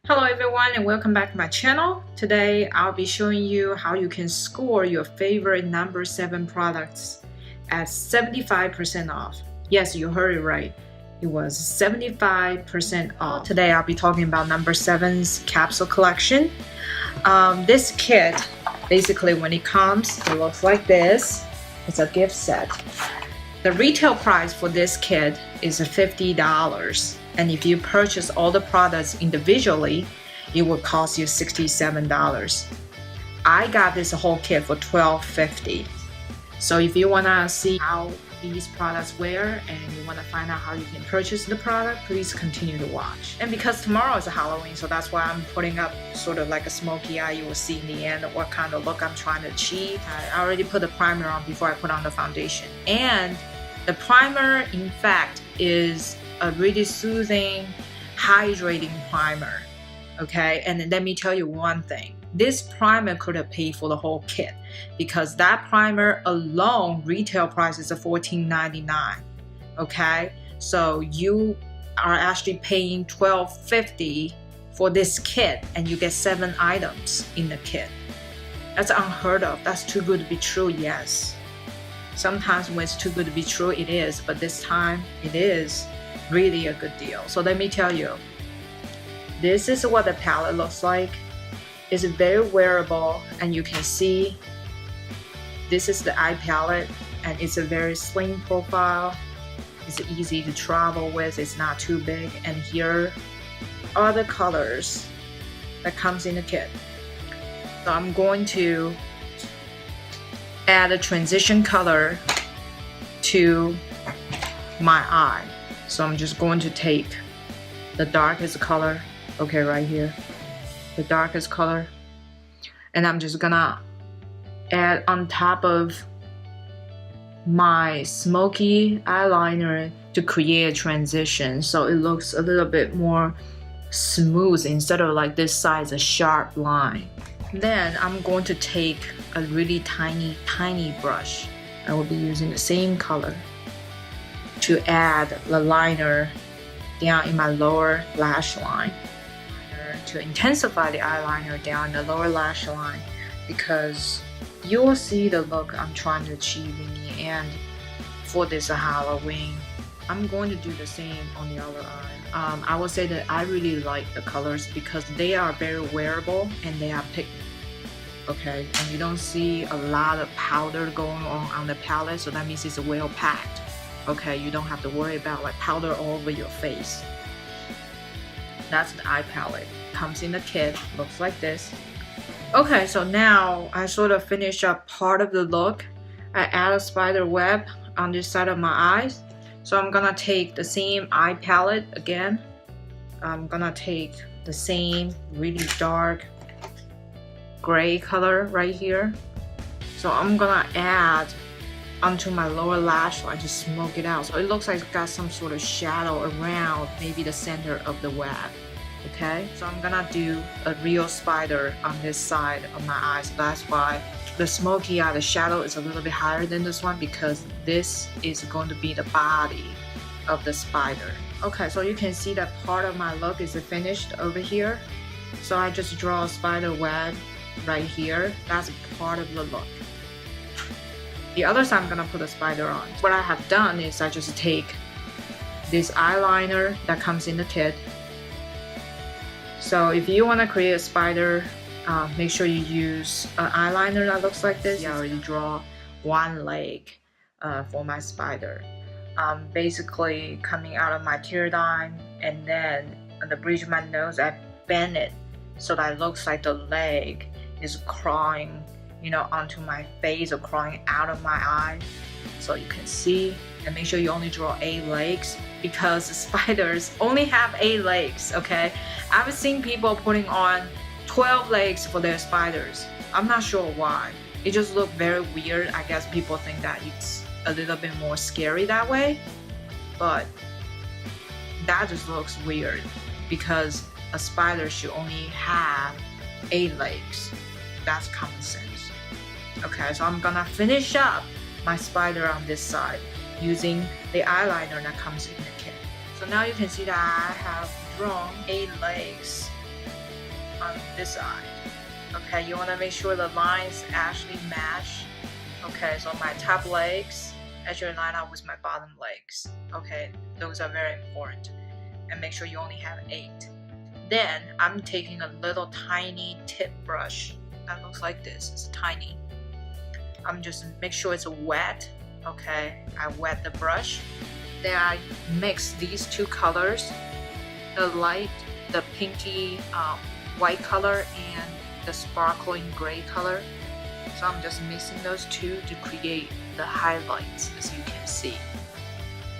Hello everyone and welcome back to my channel. Today I'll be showing you how you can score your favorite number 7 products at 75% off. Yes, you heard it right. It was 75% off. Today I'll be talking about number 7's capsule collection. This kit, basically when it comes, it looks like this. It's a gift set. The retail price for this kit is $50. And if you purchase all the products individually, it will cost you $67. I got this whole kit for $12.50. So if you want to see how these products wear and you want to find out how you can purchase the product, please continue to watch. And because tomorrow is Halloween, so that's why I'm putting up sort of like a smoky eye. You will see in the end what kind of look I'm trying to achieve. I already put the primer on before I put on the foundation. And the primer, in fact, is a really soothing, hydrating primer. Okay, and let me tell you one thing. This primer could have paid for the whole kit because that primer alone, retail price is $14.99. Okay, so you are actually paying $12.50 for this kit and you get 7 items in the kit. That's unheard of. That's too good to be true, yes. Sometimes when it's too good to be true, it is, but this time it is really a good deal. So let me tell you, this is what the palette looks like. It's very wearable and you can see this is the eye palette and it's a very slim profile. It's easy to travel with, it's not too big, and here are the colors that comes in the kit. So I'm going to add a transition color to my eye. So I'm just going to take the darkest color, okay, right here, the darkest color, and I'm just gonna add on top of my smoky eyeliner to create a transition so it looks a little bit more smooth instead of like this size, a sharp line. Then I'm going to take a really tiny brush. I will be using the same color to add the liner down in my lower lash line to intensify the eyeliner down the lower lash line, because you will see the look I'm trying to achieve in the end for this Halloween. I'm going to do the same on the other eye. I will say that I really like the colors because they are very wearable and they are pigmented. Okay, and you don't see a lot of powder going on the palette, so that means it's well packed. Okay, you don't have to worry about like powder all over your face. That's the eye palette. Comes in the kit, looks like this. Okay, so now I sort of finish up part of the look. I add a spider web on this side of my eyes. So I'm gonna take the same eye palette again. I'm gonna take the same really dark gray color right here. So I'm gonna add onto my lower lash line to smoke it out, so it looks like it's got some sort of shadow around maybe the center of the web. Okay, so I'm gonna do a real spider on this side of my eye, so that's why the smoky eye, the shadow is a little bit higher than this one, because this is going to be the body of the spider. Okay, so you can see that part of my look is finished over here, so I just draw a spider web right here. That's part of the look. The other side I'm gonna put a spider on. What I have done is I just take this eyeliner that comes in the kit. So if you want to create a spider, make sure you use an eyeliner that looks like this. I already draw one leg for my spider. Basically coming out of my tear line, and then on the bridge of my nose I bend it so that it looks like the leg is crawling, you know, onto my face or crawling out of my eye, so you can see. And make sure you only draw 8 legs because the spiders only have 8 legs. Okay, I've seen people putting on 12 legs for their spiders. I'm not sure why. It just looked very weird. I guess people think that it's a little bit more scary that way, but that just looks weird because a spider should only have 8 legs. That's common sense. Okay, so I'm gonna finish up my spider on this side using the eyeliner that comes in the kit. So now you can see that I have drawn 8 legs on this side. Okay, you want to make sure the lines actually match. Okay, so my top legs actually line up with my bottom legs. Okay, those are very important. And make sure you only have 8. Then I'm taking a little tiny tip brush that looks like this. It's tiny. I'm just make sure it's wet. Okay, I wet the brush. Then I mix these two colors, the light, the pinky white color and the sparkling gray color. So I'm just mixing those two to create the highlights, as you can see.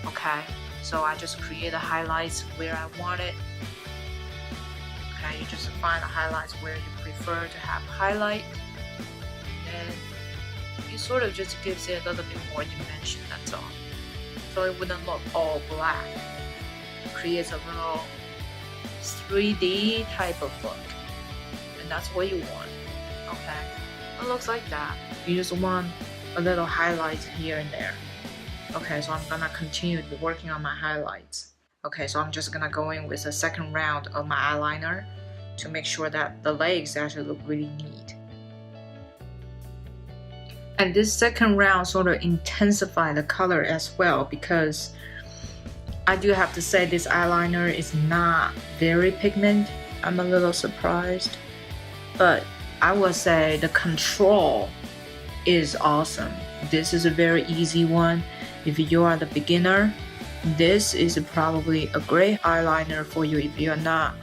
Okay, so I just create the highlights where I want it. Okay, you just find the highlights where you prefer to have highlight. And it sort of just gives it a little bit more dimension, that's all. So it wouldn't look all black. It creates a little 3D type of look. And that's what you want. Okay, it looks like that. You just want a little highlights here and there. Okay, so I'm gonna continue working on my highlights. Okay, so I'm just gonna go in with a second round of my eyeliner to make sure that the legs actually look really neat. And this second round sort of intensify the color as well, because I do have to say this eyeliner is not very pigment. I'm a little surprised, but I would say the control is awesome. This is a very easy one. If you are the beginner, this is probably a great eyeliner for you if you're not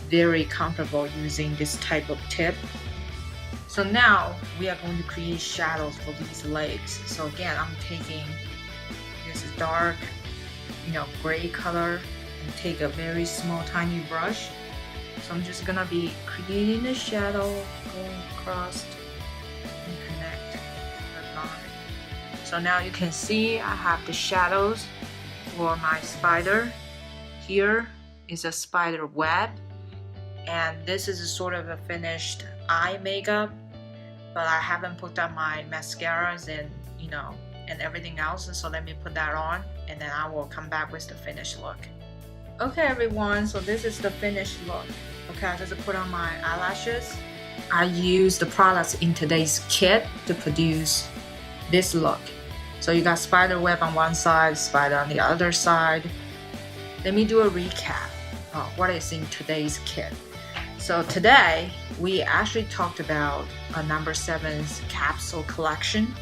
very comfortable using this type of tip. So now we are going to create shadows for these legs. So again, I'm taking this dark, gray color and take a very small tiny brush. So I'm just gonna be creating the shadow going across and connect the line. So now you can see I have the shadows for my spider. Here is a spider web, and this is a sort of a finished eye makeup, but I haven't put on my mascaras and and everything else. So let me put that on, and then I will come back with the finished look. Okay everyone, so this is the finished look. Okay, I just put on my eyelashes. I use the products in today's kit to produce this look. So you got spider web on one side, spider on the other side. Let me do a recap of what is in today's kit. So today we actually talked about a number 7's capsule collection.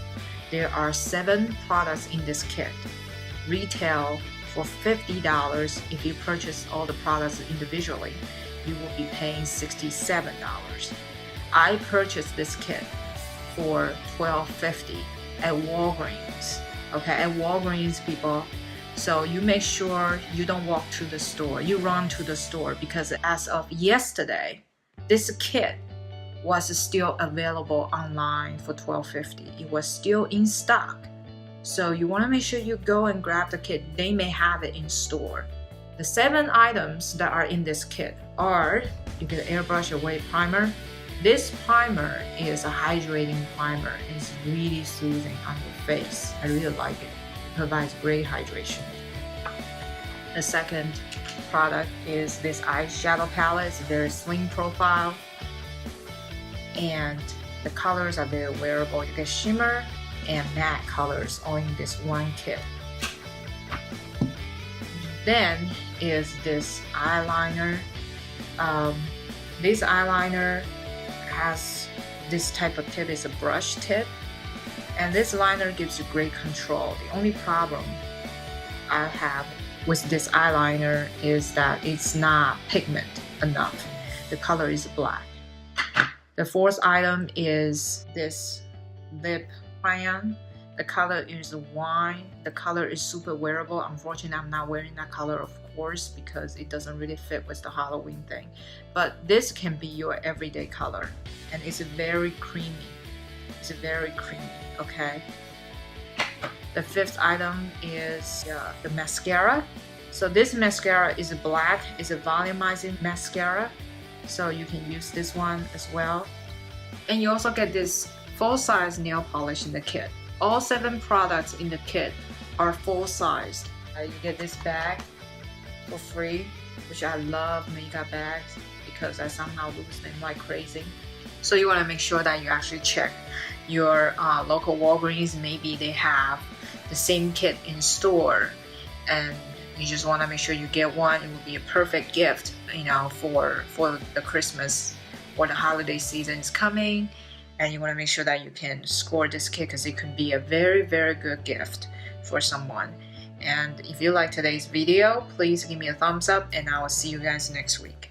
There are 7 products in this kit. Retail for $50. If you purchase all the products individually, you will be paying $67. I purchased this kit for $12.50 at Walgreens. Okay, at Walgreens, people. So you make sure you don't walk to the store. You run to the store, because as of yesterday, this kit was still available online for $12.50. It was still in stock. So you want to make sure you go and grab the kit. They may have it in store. The 7 items that are in this kit are, you get an airbrush away primer. This primer is a hydrating primer. It's really soothing on your face. I really like it. It provides great hydration. The second product is this eyeshadow palette. It's a very slim profile, and the colors are very wearable. You get shimmer and matte colors all in this one kit. Then is this eyeliner. This eyeliner has this type of tip. It's a brush tip, and this liner gives you great control. The only problem I have with this eyeliner is that it's not pigment enough. The color is black. The fourth item is this lip crayon. The color is wine. The color is super wearable. Unfortunately, I'm not wearing that color, of course, because it doesn't really fit with the Halloween thing. But this can be your everyday color, and it's very creamy. It's very creamy, okay? The fifth item is the mascara. So this mascara is black. It's a volumizing mascara. So you can use this one as well. And you also get this full-size nail polish in the kit. All 7 products in the kit are full-sized. You get this bag for free, which I love makeup bags because I somehow lose them like crazy. So you want to make sure that you actually check your local Walgreens. Maybe they have the same kit in store, and you just want to make sure you get one. It would be a perfect gift, for the Christmas or the holiday season is coming, and you want to make sure that you can score this kit because it could be a very, very good gift for someone. And if you like today's video, please give me a thumbs up, and I will see you guys next week.